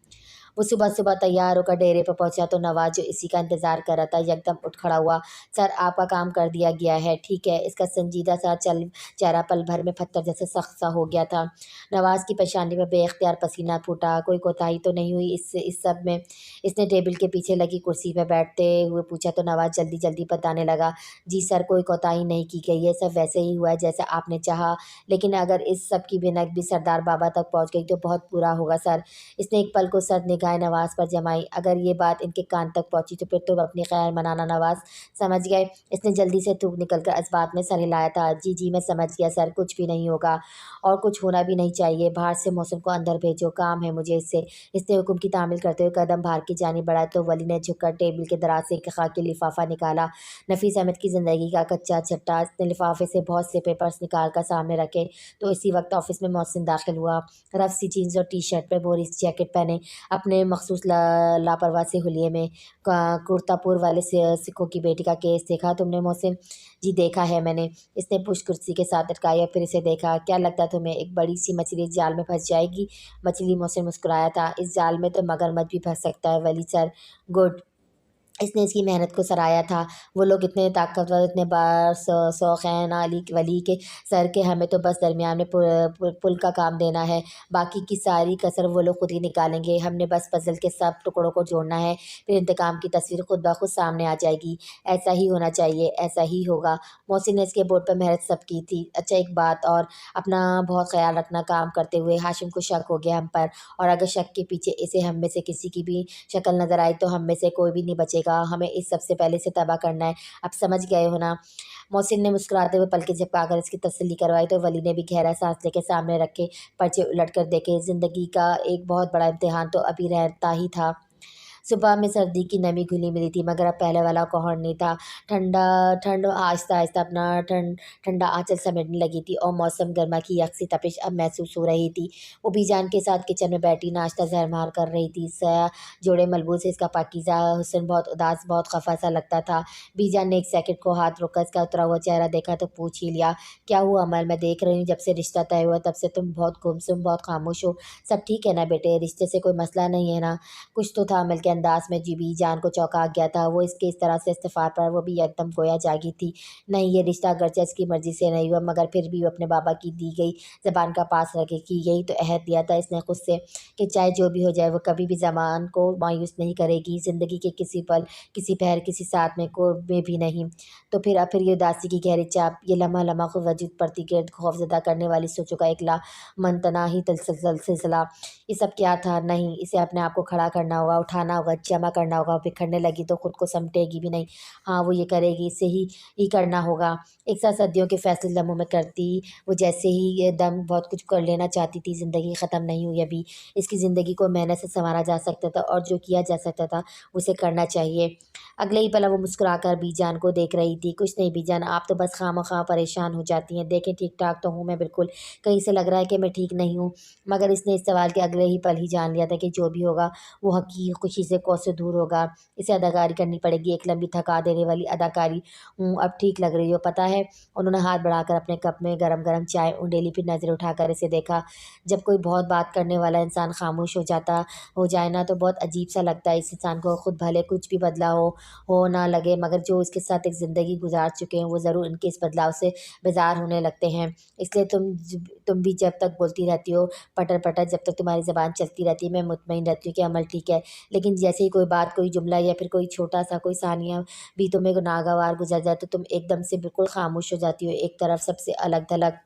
वो सुबह सुबह तैयार होकर डेरे पर पहुंचा तो नवाज जो इसी का इंतजार कर रहा था एकदम उठ खड़ा हुआ। सर आपका काम कर दिया गया है, ठीक है? इसका संजीदा सा चेहरा पल भर में पत्थर जैसे सख्त सा हो गया था। नवाज की पेशानी में बेख्तियार पसीना फूटा। कोई कोताही तो नहीं हुई इस सब में? इसने टेबल के पीछे लगी कुर्सी पर बैठते हुए पूछा तो नवाज जल्दी जल्दी बताने लगा। जी सर, कोई कोताही नहीं की गई है, सब वैसे ही हुआ है जैसे आपने चाहा। लेकिन अगर इस सब की भनक भी सरदार बाबा तक पहुंच गई तो बहुत बुरा होगा सर। इसने एक पल को सर निगाहें नवाज पर जमाई। अगर ये बात इनके कान तक पहुंची तो फिर तुम अपनी खैर मनाना नवाज, समझ गए? इसने जल्दी से थूक निकलकर इस बात में सर हिलाया था। जी जी मैं समझ गया सर, कुछ भी नहीं होगा और कुछ होना भी नहीं चाहिए। बाहर से मौसम को अंदर भेजो, काम है मुझे इससे। इसने हुक्म की तामील करते हुए कदम बाहर की जानिब बढ़ाया तो वली ने झुककर टेबल के दराज से एक खाकी लिफाफा निकाला। नफीस अहमद की ज़िंदगी का कच्चा चट्टा। इसने लिफाफे से बहुत से पेपर्स निकाल कर सामने रखे तो इसी वक्त ऑफिस में मोहसिन दाखिल हुआ। रफ सी जीन्स और टी शर्ट पर बोरिस जैकेट पहने अपने मखसूस लापरवाह से हुलिये में। कुर्तापुर वाले सिखों की बेटी का केस देखा तुमने मोहसिन? जी देखा है मैंने। इसने पुष्ट कुर्सी के साथ अटकाया फिर इसे देखा। क्या लगता है तुम्हें एक बड़ी सी मछली इस जाल में फंस जाएगी? मछली मोहसिन मुस्कुराया था। इस जाल में तो मगरमच्छ भी फंस सकता है वली सर। गुड। इसने इसकी मेहनत को सराहा था। वो लोग इतने ताकतवर, इतने शौक़ीन अली वली के सर के, हमें तो बस दरमियान में पुल का काम देना है, बाकी की सारी कसर वो लोग खुद ही निकालेंगे। हमने बस पज़ल के सब टुकड़ों को जोड़ना है, फिर इंतकाम की तस्वीर खुद ब खुद सामने आ जाएगी। ऐसा ही होना चाहिए, ऐसा ही होगा। मोहसिन ने इसके बोर्ड पर मेहनत सब की थी। अच्छा, एक बात और, अपना बहुत ख्याल रखना। काम करते हुए हाशिम को शक हो गया हम पर, और अगर शक के पीछे इसे हम में से किसी की भी शक्ल नज़र आई तो हम में से कोई भी नहीं बचेगा। हमें इस सबसे पहले से तबाह करना है। अब समझ गए हो ना? मोहसिन ने मुस्कुराते हुए पलकें झपकाकर इसकी तसल्ली करवाई तो वली ने भी गहरा सांस लेकर सामने रखे पर्चे उलट कर देखे। ज़िंदगी का एक बहुत बड़ा इम्तिहान तो अभी रहता ही था। सुबह में सर्दी की नमी घुली मिली थी, मगर अब पहले वाला कहर नहीं था। ठंड आहिस्ता आहिस्ता अपना ठंडा आंचल समेटने लगी थी, और मौसम गर्मा की यकसी तपिश अब महसूस हो रही थी। वो बीजान के साथ किचन में बैठी नाश्ता ज़हरमार कर रही थी। सया जोड़े मलबूस से इसका पाकीज़ा हुस्न बहुत उदास, बहुत खफा सा लगता था। बीजान ने एक सेकंड को हाथ रोककर इसका उतरा हुआ चेहरा देखा तो पूछ ही लिया, क्या हुआ अमल? मैं देख रही हूँ जब से रिश्ता तय हुआ तब से तुम बहुत गुमसुम, बहुत खामोश हो। सब ठीक है ना बेटे? रिश्ते से कोई मसला नहीं है ना? कुछ तो था अमल के अंदाज में जी बीजान को चौंका गया था। वो इसके इस तरह से इस्तीफ़ा पर वो भी एकदम गोया जागी थी। नहीं, ये रिश्ता अगरचे इसकी मर्ज़ी से नहीं हुआ, मगर फिर भी वो अपने बाबा की दी गई ज़बान का पास रखेगी। यही तो अहद दिया था इसने खुद से कि चाहे जो भी हो जाए वो कभी भी ज़मान को मायूस नहीं करेगी। ज़िंदगी के किसी पल, किसी पहर, किसी साथ में भी नहीं। तो फिर ये उदासी की गहरी चाप, ये लम्हा लम्हा खुद वजूद पर गिर्द खौफज़दा करने वाली सोचों का एक लामतनाही सिलसिला। ये सब क्या था? नहीं, इसे अपने आप को खड़ा करना होगा, उठाना होगा, जमा करना होगा। बिखरने लगी तो खुद को समेटेगी भी नहीं। हाँ, वो ये करेगी, इसे ही करना होगा। एक साथ सदियों के फैसले लम्हों में करती वो, जैसे ही ये दम बहुत कुछ कर लेना चाहती थी। ज़िंदगी ख़त्म नहीं हुई अभी। इसकी ज़िंदगी को मेहनत से सँवारा जा सकता था, और जो किया जा सकता था उसे करना चाहिए। अगले ही पल वो मुस्कुराकर बीजान को देख रही थी। कुछ नहीं बीजान, आप तो बस खामख़ा परेशान हो जाती हैं। देखें, ठीक-ठाक तो हूँ मैं बिल्कुल। कहीं से लग रहा है कि मैं ठीक नहीं हूँ। मगर इसने इस सवाल के अगले ही पल ही जान लिया था कि जो भी होगा वो हक़ीक़ी खुशी से कोसों दूर होगा। इसे अदाकारी करनी पड़ेगी, एक लंबी थका देने वाली अदाकारी। अब ठीक लग रही हो, पता है? उन्होंने हाथ बढ़ाकर अपने कप में गरम-गरम चाय उंडेली, फिर नज़रें उठाकर इसे देखा। जब कोई बहुत बात करने वाला इंसान खामोश हो जाए ना तो बहुत अजीब-सा लगता है। इस इंसान को खुद भले कुछ भी बदला हो ना लगे, मगर जो इसके साथ एक ज़िंदगी गुज़ार चुके हैं वो ज़रूर इनके इस बदलाव से बेज़ार होने लगते हैं। इसलिए तुम भी जब तक बोलती रहती हो पटर-पटर, जब तक तुम्हारी ज़बान चलती रहती है, मैं मुतमईन रहती हूँ कि अमल ठीक है। लेकिन जैसे ही कोई बात, कोई जुमला या फिर कोई छोटा-सा कोई सानिया भी तुम्हें नागवार गुज़र जाए तो तुम एकदम से बिल्कुल ख़ामोश हो जाती हो, एक तरफ सबसे अलग-थलग।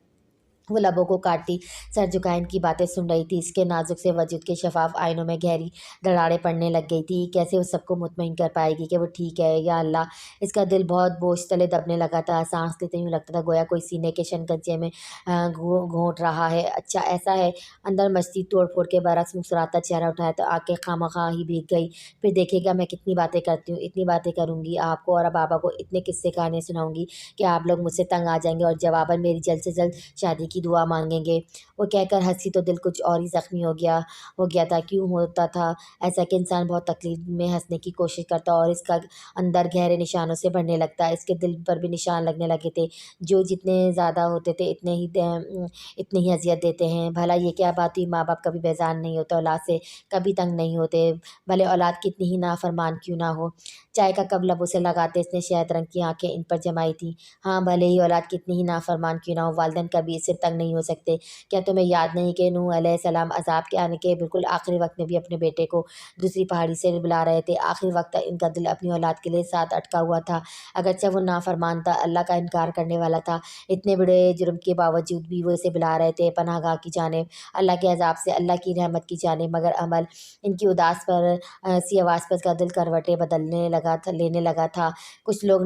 वो लबों को काटती, सर झुकाए इनकी बातें सुन रही थी। इसके नाज़ुक से वजूद के शफ़ाफ़ आईनों में गहरी दरारें पड़ने लग गई थी। कैसे वो सबको मुतमईन कर पाएगी कि वो ठीक है? या अल्लाह! इसका दिल बहुत बोझ तले दबने लगा था। सांस लेते यूँ लगता था गोया कोई सीने के शनकंजे में घोंट रहा है। अच्छा ऐसा है? अंदर मचती तोड़-फोड़ के बरक्स मुस्कुराता चेहरा उठाया तो आँखें खामख़ा ही भीग गई। फिर देखिएगा मैं कितनी बातें करती हूँ, इतनी बातें करूँगी आपको और बाबा को इतने किस्से कहानियाँ सुनाऊँगी कि आप लोग मुझसे तंग आ जाएँगे और जवाबन मेरी जल्द से जल्द शादी की दुआ मांगेंगे। वो कहकर हंसी तो दिल कुछ और ही ज़ख्मी हो गया था। क्यों होता था ऐसा कि इंसान बहुत तकलीफ में हंसने की कोशिश करता और इसका अंदर गहरे निशानों से भरने लगता। इसके दिल पर भी निशान लगने लगे थे, जो जितने ज़्यादा होते थे इतनी ही अजियत देते हैं। भला ये क्या बात हुई? माँ बाप कभी बेजार नहीं होते औलाद से, कभी तंग नहीं होते, भले औलाद कितनी ही नाफरमान क्यों ना हो। चाय का कप लबों से लगाते इसने शहद रंग की आंखें इन पर जमाई थी। हाँ, भले ही औलाद कितनी ही नाफरमान क्यों ना हो, वालिदैन कभी इससे तंग नहीं हो सकते। क्या तुम्हें याद नहीं कि नूह अलैहिस्सलाम अज़ाब के आने के बिल्कुल आखिरी वक्त में भी अपने बेटे को दूसरी पहाड़ी से बुला रहे थे? आखिरी वक्त तक इनका दिल अपनी औलाद के लिए साथ अटका हुआ था। अगरचे वो नाफरमान था, अल्लाह का इनकार करने वाला था, इतने बड़े जुर्म के बावजूद भी वो इसे बुला रहे थे पनाहगाह की जानिब, अल्लाह के अज़ाब से, अल्लाह की रहमत की जानिब। मगर अमल इनकी उदास पर सी आवाज़ पर इसका दिल करवटें लेने लगा था। कुछ लोग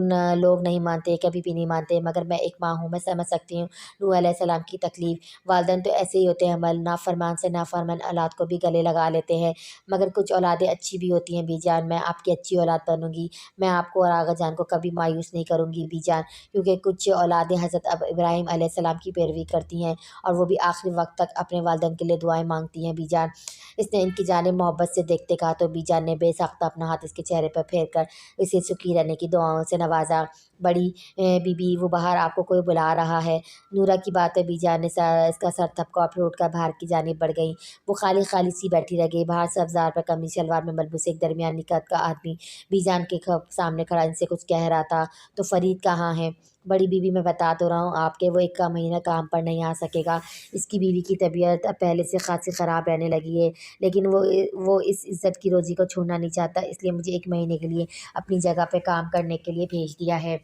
नहीं मानते, कभी भी नहीं मानते, मगर मैं एक माँ हूँ, मैं समझ सकती हूँ नूह अलैहिस्सलाम की तकलीफ़। वालिदैन तो ऐसे ही होते हैं अमल, नाफरमान से नाफरमान औलाद को भी गले लगा लेते हैं। मगर कुछ औलादें अच्छी भी होती हैं बीजान। मैं आपकी अच्छी औलाद बनूँगी। मैं आपको और आगा जान को कभी मायूस नहीं करूँगी बीजान, क्योंकि कुछ औलादें हज़रत अब इब्राहीम अलैहिस्सलाम की पैरवी करती हैं और वो भी आखिरी वक्त तक अपने वालिदैन के लिए दुआएँ मांगती हैं बीजान। इसने इनकी जानिब मोहब्बत से देखते कहा तो बीजान ने बेसाख्ता अपना हाथ इसके चेहरे पर फेर कर इसे सुखी रहने की दुआओं से नवाजा। बड़ी बीबी वो बाहर आपको कोई बुला रहा है। नूरा की बात पे बीजान ने इसका सर थपका और फिर उठकर बाहर की जानिब बढ़ गई। वो खाली खाली सी बैठी रह गई। बाहर से अफजार पर कमीज शलवार में मलबूस एक दरमियानी कद का आदमी बीजान के सामने खड़ा इनसे कुछ कह रहा था। तो फरीद कहाँ है? बड़ी बीवी, मैं बता तो रहा हूँ आपके, वो एक का महीना काम पर नहीं आ सकेगा। इसकी बीवी की तबीयत अब पहले से खासी ख़राब रहने लगी है, लेकिन वो इस इज़्ज़त की रोज़ी को छोड़ना नहीं चाहता, इसलिए मुझे 1 महीने के लिए अपनी जगह पे काम करने के लिए भेज दिया है।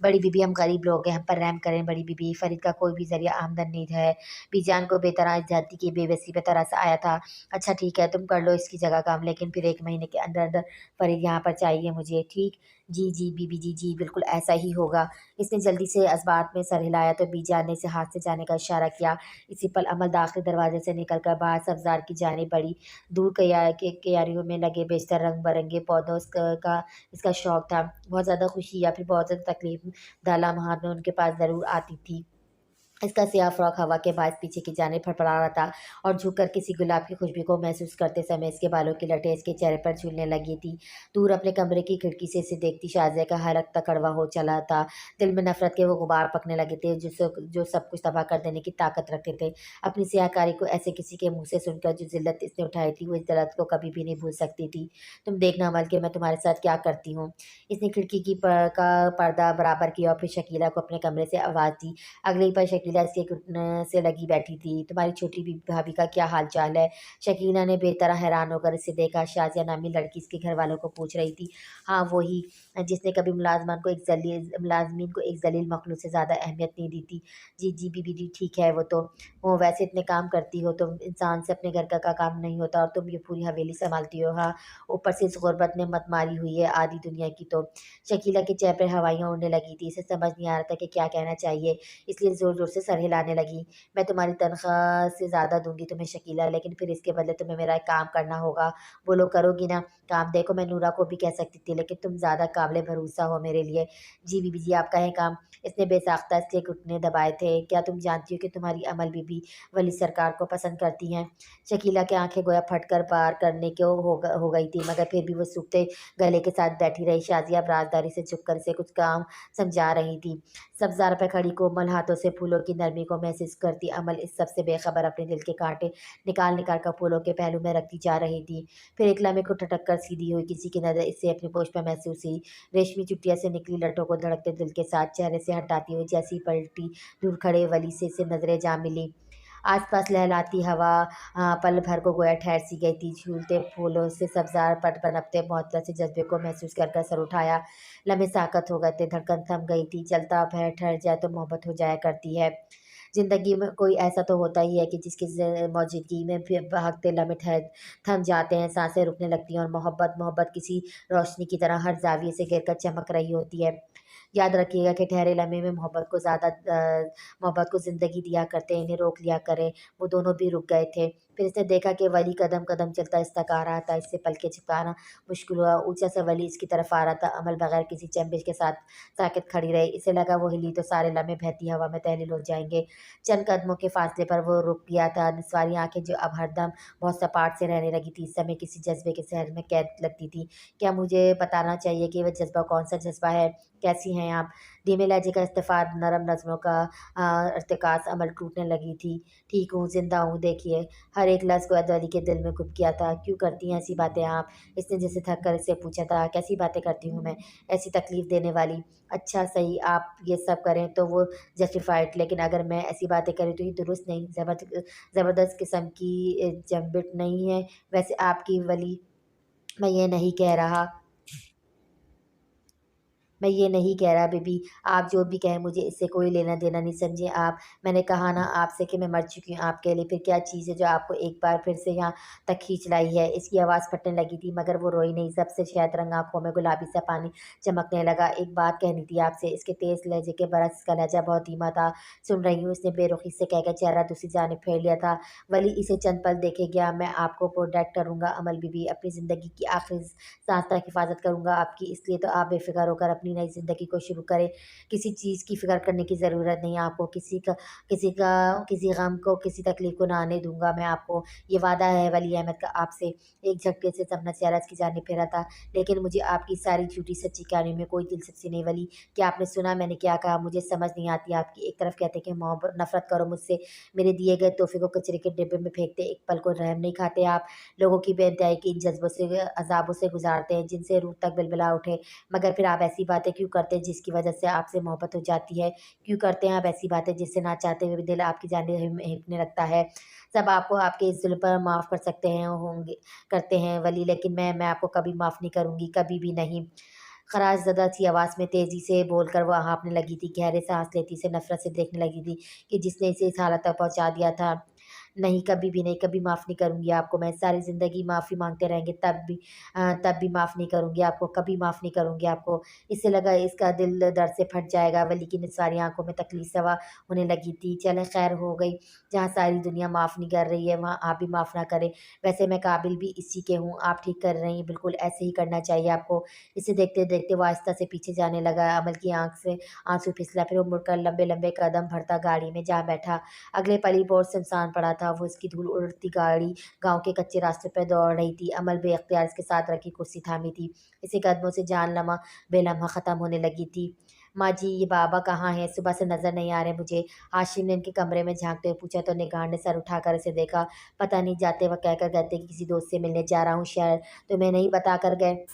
बड़ी बीबी, हम गरीब लोग हैं, हम पर रहम करें बड़ी बीबी। फरीद का कोई भी ज़रिया आमदन नहीं है। बीजान को बेतराज जाती की बेबसी पे तरस आया था। अच्छा ठीक है, तुम कर लो इसकी जगह काम, लेकिन फिर 1 महीने के अंदर अंदर फरीद यहाँ पर चाहिए मुझे, ठीक? जी जी बीबी जी, जी बिल्कुल ऐसा ही होगा। इसने जल्दी से इस्बात में सर हिलाया तो बीजान ने इसे हाथ से जाने का इशारा किया। इसी पल अमल दाखिली दरवाजे से निकलकर बाहर सब्ज़ार की जानिब बढ़ी। दूर क्यारियों में लगे बेशतर रंग बिरंगे पौधों का इसका शौक था। बहुत ज़्यादा खुशी या फिर बहुत ज़्यादा तकलीफ दाला महार में उनके पास ज़रूर आती थी। इसका सियाह फ्रॉक हवा के बायस पीछे की जानिब फड़फड़ा रहा था और झुककर किसी गुलाब की खुशबू को महसूस करते समय इसके बालों की लटें इसके चेहरे पर झूलने लगी थी। दूर अपने कमरे की खिड़की से इसे देखती शाज़िया का हलक तक कड़वा हो चला था। दिल में नफरत के वो गुबार पकने लगे थे जो सब कुछ तबाह कर देने की ताकत रखते थे। अपनी सियाहकारी को ऐसे किसी के मुँह से सुनकर जो ज़िल्लत इसने उठाई थी, वो इस ज़िल्लत को कभी भी नहीं भूल सकती थी। तुम देखना अमल कि मैं तुम्हारे साथ क्या करती हूँ। इसने खिड़की का पर्दा बराबर किया और फिर शकीला को अपने कमरे से आवाज़ दी। अगले ही पल शकीला इसके घुटने से लगी बैठी थी। तुम्हारी छोटी भाभी का क्या हाल चाल है? शकीला ने बेतरह हैरान होकर इसे देखा। शाजिया नामी लड़की इसके घर वालों को पूछ रही थी। हाँ वही, जिसने कभी मुलाजमीन को एक जलील मखलूक से ज़्यादा अहमियत नहीं दी थी। जी जी बीबी जी, ठीक है वो वैसे इतने काम करती हो तुम, इंसान से अपने घर का काम नहीं होता और तुम ये पूरी हवेली संभालती हो। हाँ, ऊपर से इस गुर्बत ने मत मारी हुई है आधी दुनिया की तो। शकीला के चेहरे पर हवाइयाँ उड़ने लगी थी। इसे समझ नहीं आ रहा था कि क्या कहना चाहिए, इसलिए ज़ोर-ज़ोर से सर हिलाने लगी। मैं तुम्हारी तनख्वाह से ज़्यादा दूँगी तुम्हें शकीला, लेकिन फिर इसके बदले तुम्हें मेरा एक काम करना होगा। बोलो करोगी ना? काम देखो, मैं नूरा को भी कह सकती थी, लेकिन तुम ज़्यादा काबिल भरोसा हो मेरे लिए। जी बीबी जी, आप कहें काम। इसने बेसाख्ता इसके घुटने दबाए थे। क्या तुम जानती हो कि तुम्हारी अमल बीबी वली सरकार को पसंद करती हैं? शकीला की आँखें गोया फटकर पार करने को हो गई थी, मगर फिर भी वो सूखते गले के साथ बैठी रही। शाज़िया राजदारी से झुककर इसे कुछ काम समझा रही थी। सब्ज़ार पे खड़ी कोमल हाथों से फूलों की नरमी को महसूस करती अमल इस सबसे बेखबर अपने दिल के कांटे निकाल निकाल कर फूलों के पहलू में रखती जा रही थी। फिर एक लम्हे को ठटक कर सीधी हुई किसी की नज़र इससे अपनी पोश पर महसूस हुई। रेशमी चुटिया से निकली लटों को धड़कते दिल के साथ चेहरे से हटाती हुई जैसी पलटी, दूर खड़े वली से नज़रें जा मिली। आसपास लहलाती हवा पल भर को गोया ठहर सी गई थी। झूलते फूलों से सब्ज़ार पट पनपते मोहब्बत से जज्बे को महसूस कर सर उठाया। लम्हे साकत हो गए थे, धड़कन थम गई थी। चलता पैर ठहर जाए तो मोहब्बत हो जाया करती है। ज़िंदगी में कोई ऐसा तो होता ही है कि जिसकी मौजूदगी में फिर बहकते लम्हे थम जाते हैं, सांसें रुकने लगती हैं और मोहब्बत मोहब्बत किसी रोशनी की तरह हर ज़ाविये से गिर कर चमक रही होती है। याद रखिएगा कि ठहरे लम्हे में मोहब्बत को ज़िंदगी दिया करते, इन्हें रोक लिया करें। वो दोनों भी रुक गए थे। फिर इसने देखा कि वली कदम कदम चलता इस तक आ रहा था। इससे पलकें झपकाना मुश्किल हुआ। ऊँचा सा वली इसकी तरफ आ रहा था। अमल बगैर किसी चंबिश के साथ साकित खड़ी रही। इसे लगा वो हिली तो सारे लम्हे बहती हवा में तहलील हो जाएंगे। चंद कदमों के फासले पर वो रुक गया था। निस्वारी आंखें जो अब हरदम बहुत सपाट से रहने लगी थी, इस समय किसी जज्बे के शहर में कैद लगती थी। क्या मुझे बताना चाहिए कि वह जज्बा कौन सा जज्बा है? कैसी हैं आप? धीमे लहजे का इस्तीफ़ार, नरम नज़रों का इर्तिकाज़ अमल टूटने लगी थी। ठीक हूँ, ज़िंदा हूँ, देखिए। हर एक लफ्ज़ को अदौली के दिल में घुप गया था। क्यों करती हैं ऐसी बातें आप? इसने जैसे थक कर इससे पूछा था। कैसी बातें करती हूँ मैं? ऐसी तकलीफ़ देने वाली? अच्छा सही, आप ये सब करें तो वो जस्टिफाइड, लेकिन अगर मैं ऐसी बातें करूँ तो ये दुरुस्त नहीं, ज़बरदस्त किस्म की जंबिट नहीं है। वैसे आपकी वली, मैं ये नहीं कह रहा मैं ये नहीं कह रहा बीबी, आप जो भी कहें मुझे इससे कोई लेना देना नहीं, समझे आप? मैंने कहा ना आपसे कि मैं मर चुकी हूँ आपके लिए, फिर क्या चीज़ है जो आपको एक बार फिर से यहाँ तक खींच लाई है? इसकी आवाज़ फटने लगी थी, मगर वो रोई नहीं। सबसे शहद रंग आँखों में गुलाबी सा पानी चमकने लगा। एक बात कहनी थी आपसे। इसके तेज़ लहजे के बरक्स इसका लहजा बहुत धीमा था। सुन रही हूँ, इसने बेरुखी से कहकर चेहरा दूसरी जानिब फेर लिया था। वली इसे चंद पल देखे गया। मैं आपको प्रोटेक्ट करूँगा अमल बीबी, अपनी ज़िंदगी की आखिरी सांस तक हिफाजत करूँगा आपकी, इसलिए तो आप बेफ़िक्र होकर अपनी अपनी नई ज़िंदगी को शुरू करें। किसी चीज़ की फ़िक्र करने की ज़रूरत नहीं है आपको, किसी गम को, किसी तकलीफ़ को ना आने दूँगा मैं आपको। ये वादा है वली अहमद का आपसे। एक झटके से सब नशे की जानिब फेरा था, लेकिन मुझे आपकी सारी झूठी सच्ची कहानियों में कोई दिलचस्पी नहीं वली। क्या आपने सुना मैंने क्या कहा? मुझे समझ नहीं आती आपकी। एक तरफ कहते कि मोहब्बत नफ़रत करो मुझसे, मेरे दिए गए तोहफ़े को कचरे के डिब्बे में फेंकते, एक पल को रहम नहीं खाते आप। लोगों की बेइंतहाई के इन जज़्बों से, अज़ाबों से गुज़ारते हैं जिनसे रूह तक बिलबिला उठे। मगर फिर आप ऐसी बातें क्यों करते हैं जिसकी वजह से आपसे मोहब्बत हो जाती है? क्यों करते हैं आप ऐसी बातें जिससे ना चाहते हुए भी दिल आपकी जानिब हिमकने लगता है? सब आपको आपके इस जुल्म पर माफ़ कर सकते हैं होंगे करते हैं वली, लेकिन मैं आपको कभी माफ़ नहीं करूँगी, कभी भी नहीं। खराश ज़दा सी आवाज़ में तेज़ी से बोलकर वह हाँफने लगी थी, गहरे साँस लेती से नफ़रत से देखने लगी थी कि जिसने इसे इस हालत तक पहुँचा दिया था। नहीं, कभी भी नहीं, कभी माफ़ नहीं करूँगी आपको मैं। सारी ज़िंदगी माफ़ी माँगते रहेंगे तब भी माफ़ नहीं करूँगी आपको, कभी माफ़ नहीं करूँगी आपको। इससे लगा इसका दिल दर्द से फट जाएगा वली की निसारी आँखों में तकलीफ़ सवा होने लगी थी। चलें खैर हो गई, जहाँ सारी दुनिया माफ़ नहीं कर रही है वहाँ आप भी माफ़ ना करें। वैसे मैं काबिल भी इसी के हूँ, आप ठीक कर रही हैं, बिल्कुल ऐसे ही करना चाहिए आपको। इसे देखते-देखते वो आहिस्ता से पीछे जाने लगा। अमल की आँख से आँसू फिसला, फिर वो मुड़कर लंबे-लंबे कदम भरता गाड़ी में जा बैठा। अगले पल ही बहुत सुनसान पड़ा था। वो इसकी धूल उड़ती गाड़ी गाँव के कच्चे रास्ते पर दौड़ रही थी। अमल बेख्तियार इसके साथ रखी कुर्सी थामी थी। इसी कदमों से जानलेवा बेलम्हा ख़त्म होने लगी थी। माँ जी, ये बाबा कहाँ हैं? सुबह से नज़र नहीं आ रहे मुझे। हाशिम ने इनके कमरे में झाँकते हुए पूछा तो निगार ने सर उठाकर इसे देखा। पता नहीं, जाते वक़्त कहकर गए थे कि किसी दोस्त से मिलने जा रहा हूँ शहर, तुम्हें नहीं बता कर गए?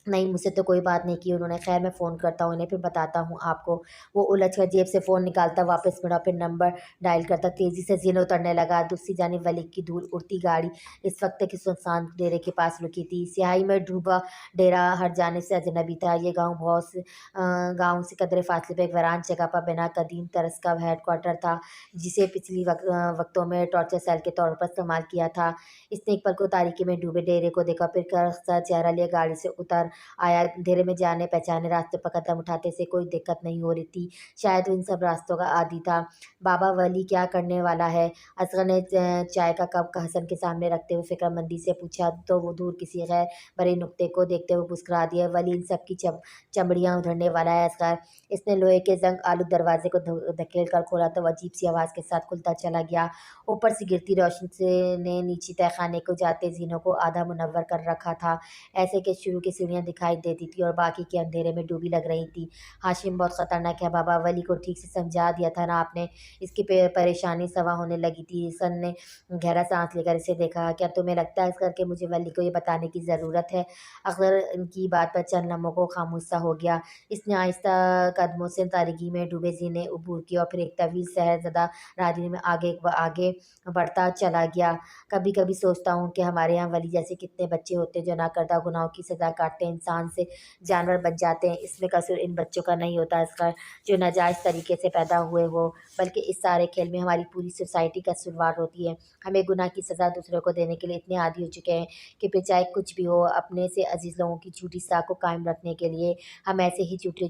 नहीं, मुझसे तो कोई बात नहीं की उन्होंने। ख़ैर मैं फ़ोन करता हूँ इन्हें, फिर बताता हूँ आपको। वो उलझकर जेब से फ़ोन निकालता वापस मुड़ा, फिर नंबर डायल करता तेज़ी से ज़ीन उतरने लगा। दूसरी जानिब वली की धूल उड़ती गाड़ी इस वक्त की सुनसान डेरे के पास रुकी थी। स्याही में डूबा डेरा हर जानिब से अजनबी था। ये गाँव से कदरे फासले पे एक वीरान जगह पर बना कदीम तरस का हेडक्वार्टर था, जिसे पिछली वक़्तों में टॉर्चर सेल के तौर पर इस्तेमाल किया था। इसने एक पल को तारीकी में डूबे डेरे को देखा, फिर सा चेहरा लिए गाड़ी से उतर आया। अंधेरे में जाने पहचाने रास्ते पर कदम उठाते से कोई दिक्कत नहीं हो रही थी। शायद वो इन सब रास्तों का आदी था। बाबा वली क्या करने वाला है? असगर ने चाय का कप हसन के सामने रखते हुए फ़िक्रमंदी से पूछा, तो वो दूर किसी गैर बड़े नुक्ते को देखते हुए मुस्कुरा दिया। वली इन सब की चमड़ियाँ उधड़ने वाला है असगर। इसने लोहे के ज़ंग आलू दरवाज़े को धकेल कर खोला तो अजीब सी आवाज़ के साथ खुलता चला गया। ऊपर से गिरती रोशनी से ने नीचे तहखाने को जाते ज़ीनों को आधा मुनव्वर कर रखा था। ऐसे कि शुरू की सीढ़ियाँ दिखाई देती थी और बाकी के अंधेरे में डूबी लग रही थी। हाशिम, बहुत ख़तरनाक है बाबा, वली को ठीक से समझा दिया था ना आपने? इसकी परेशानी सवा होने लगी थी। सन ने गहरा सांस लेकर इसे देखा। क्या तुम्हें लगता है इस करके मुझे वली को ये बताने की ज़रूरत है? अख्तर इनकी बात पर चंद लम्हों को खामोश सा हो गया। इसने आहिस्ता कदमों से तारीकी में डूबे जीने अबूर किया और फिर एक तवील सहरज़दा राहगीरी में आगे बढ़ता चला गया। कभी कभी सोचता हूँ कि हमारे यहाँ वली जैसे कितने बच्चे होते हैं जो नाकर्दा गुनाहों की सज़ा काटते हैं, इंसान से जानवर बन जाते हैं। इसमें कसूर इन बच्चों का नहीं होता इसका, जो नाजायज़ तरीके से पैदा हुए हो, बल्कि इस सारे खेल में हमारी पूरी सोसाइटी कसूरवार होती है। हमें गुनाह की सज़ा दूसरों को देने के लिए इतने आदी हो चुके हैं कि फिर चाहे कुछ भी हो, अपने से अजीज़ लोगों की झूठी साख को कायम रखने के लिए हम ऐसे ही छोटे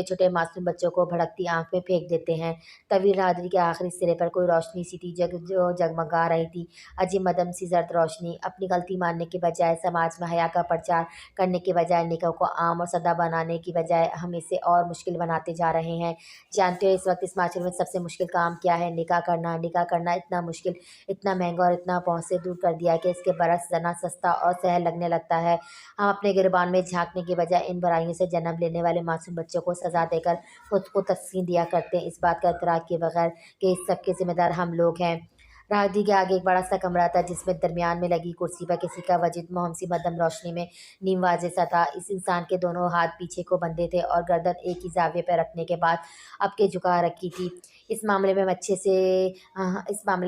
छोटे मासूम बच्चों को भड़कती आँख में फेंक देते हैं। तवील राहगीरी के आखिरी सिरे पर कोई रोशनी सी थी जो जगमगा रही थी, अजीब मदम सी जर्द रोशनी। अपनी गलती मानने के बजाय, समाज में हया का प्रचार करने के बजाय, निकाह को आम और सदा बनाने की बजाय हम इसे और मुश्किल बनाते जा रहे हैं। जानते हो इस वक्त इस माशरे में सबसे मुश्किल काम क्या है? निकाह करना। निकाह करना इतना मुश्किल, इतना महंगा और इतना पहुँच से दूर कर दिया है कि इसके बरस जना सस्ता और सहल लगने लगता है। हम अपने गिरबान में झांकने के बजाय इन बुराइयों से जन्म लेने वाले मासूम बच्चों को सज़ा देकर खुद को तस्कीन दिया करते हैं, इस बात का इतराफ़ किए बगैर कि इस सब के ज़िम्मेदार हम लोग हैं। राहगीर के आगे एक बड़ा सा कमरा था जिसमें दरमियान में लगी कुर्सी पर किसी का वजूद मोहमसी मद्दम रोशनी में नीम वाज़े सा था। इस इंसान के दोनों हाथ पीछे को बंधे थे और गर्दन एक ही ज़ाविये पर रखने के बाद अब के झुका रखी थी। इस मामले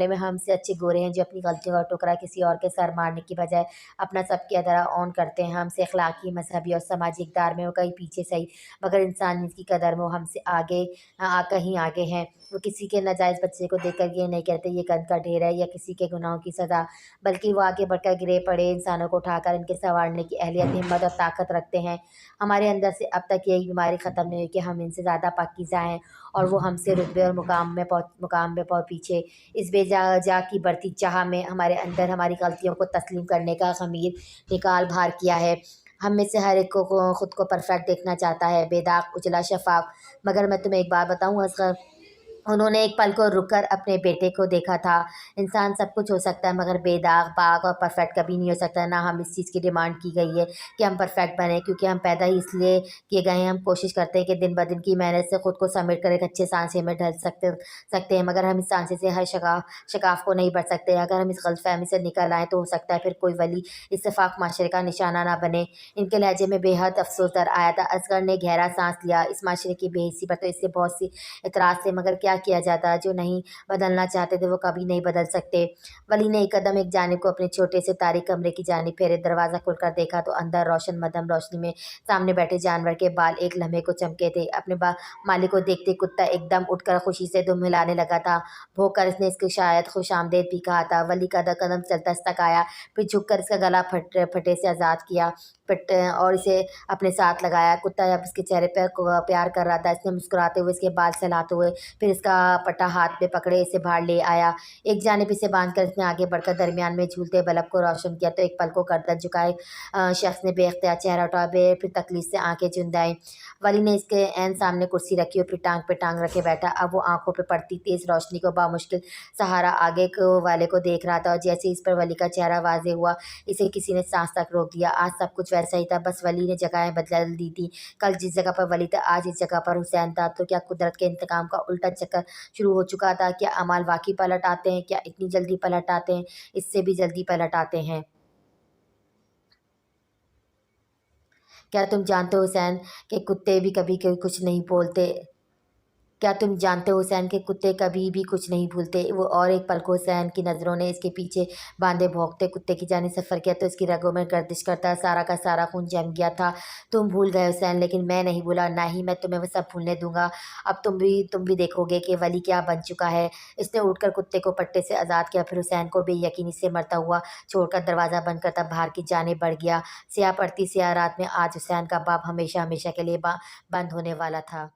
में हमसे अच्छे गोरे हैं जो अपनी गलतियों का टुकड़ा किसी और के सर मारने की बजाय अपना सबके अदरा ऑन करते हैं। हमसे अखलाकी, मजहबी और सामाजिक इक़दार में वो कहीं पीछे सही, मगर इंसानियत की कदर में वो हमसे कहीं आगे हैं। वो किसी के नाजायज़ बच्चे को देखकर ये नहीं कहते ये गंद का ढेर है या किसी के गुनाहों की सज़ा, बल्कि वो आगे बढ़कर गिरे पड़े इंसानों को उठाकर इनके संवारने की अहलियत, हिम्मत और ताकत रखते हैं। हमारे अंदर से अब तक यही बीमारी ख़त्म नहीं हुई कि हम इनसे ज़्यादा पाकीज़ा हैं और वो हमसे रुतबे और मुकाम में बहुत पीछे। इस बेजा की बढ़ती चाह में हमारे अंदर हमारी गलतियों को तस्लीम करने का ख़मीर निकाल बाहर किया है। हम में से हर एक को खुद को परफेक्ट देखना चाहता है, बेदाग, उजला, शफाफ। मगर मैं तुम्हें एक बात बताऊँ असगर, उन्होंने एक पल को रुककर अपने बेटे को देखा था। इंसान सब कुछ हो सकता है मगर बेदाग, पाक और परफेक्ट कभी नहीं हो सकता। ना हम इस चीज़ की डिमांड की गई है कि हम परफेक्ट बने, क्योंकि हम पैदा ही इसलिए किए गए हैं। हम कोशिश करते हैं कि दिन ब दिन की मेहनत से खुद को समेट कर एक अच्छे सांचे में ढल सकते सकते हैं, मगर हम इस सांचे से हर शकाफ को नहीं बढ़ सकते। अगर हम इस गलतफहमी से निकल आएँ तो हो सकता है फिर कोई वली इत्तेफाक माशरे का निशाना ना बने। इनके लहजे में बेहद अफसोस दर आया था। असगर ने गहरा सांस लिया। इस माशरे की बेहिस्सी पर तो इससे बहुत सी इतराज़ थे, मगर क्या किया जाता, जो नहीं बदलना चाहते थे वो कभी नहीं बदल सकते। वली ने एक कदम एक जानिब को अपने छोटे से तारीक कमरे की जानिब फेरे। दरवाज़ा खुलकर देखा तो अंदर रोशन मध्यम रोशनी में सामने बैठे जानवर के बाल एक लम्हे को चमके थे। अपने मालिक को देखते कुत्ता एकदम उठकर खुशी से दुम हिलाने लगा था। भौंक कर इसने इसको शायद खुशामदीद भी कहा था। वली कदम कदम चलता तक आया, फिर झुककर इसका गला फटे से आज़ाद किया और इसे अपने साथ लगाया। कुत्ता अब इसके चेहरे पर प्यार कर रहा था। इसने मुस्कुराते हुए इसके बाल सहलाते हुए फिर इसका पट्टा हाथ में पकड़े इसे बाहर ले आया। एक जानिब इसे बांधकर इसने आगे बढ़कर दरमियान में झूलते बल्ब को रोशन किया तो एक पल को गर्दन झुकाए शख्स ने बेख्तियार चेहरा उठाया, फिर तकलीफ से आंखें चुंदाई। वली ने इसके ऐन सामने कुर्सी रखी और फिर टांग पे टांग रखे बैठा। अब वो आंखों पे पड़ती तेज रोशनी को बामुश्किल सहारा आगे को वाले को देख रहा था, और जैसे इस पर वली का चेहरा वाजे हुआ इसे किसी ने सांस तक रोक दिया। आज सब कुछ वैसा ही था, बस वली ने जगहें बदल दी थी। कल जिस जगह पर वली था आज इस जगह पर हुसैन था। तो क्या कुदरत के इंतकाम का उल्टा चक्कर शुरू हो चुका था? क्या अमाल वाकई पलट आते हैं? क्या इतनी जल्दी पलट आते हैं? इससे भी जल्दी पलट आते हैं। क्या तुम जानते हो हुसैन के कुत्ते भी कभी कभी कुछ नहीं बोलते? क्या तुम जानते हो हुसैन के कुत्ते कभी भी कुछ नहीं भूलते? वो और एक पल को हुसैन की नज़रों ने इसके पीछे बांधे भौंकते कुत्ते की जानिब सफ़र किया तो इसकी रगों में गर्दिश करता सारा का सारा खून जम गया था। तुम भूल गए हुसैन, लेकिन मैं नहीं भूला, ना ही मैं तुम्हें वो सब भूलने दूंगा। अब तुम भी देखोगे कि वली क्या बन चुका है। इसने उठकर कुत्ते को पट्टे से आज़ाद किया, फिर हुसैन को बेयकीनी से मरता हुआ छोड़कर दरवाज़ा बंद करता बाहर की जानिब बढ़ गया। स्याह पड़ती स्याह रात में आज हुसैन का बाप हमेशा हमेशा के लिए बंद होने वाला था।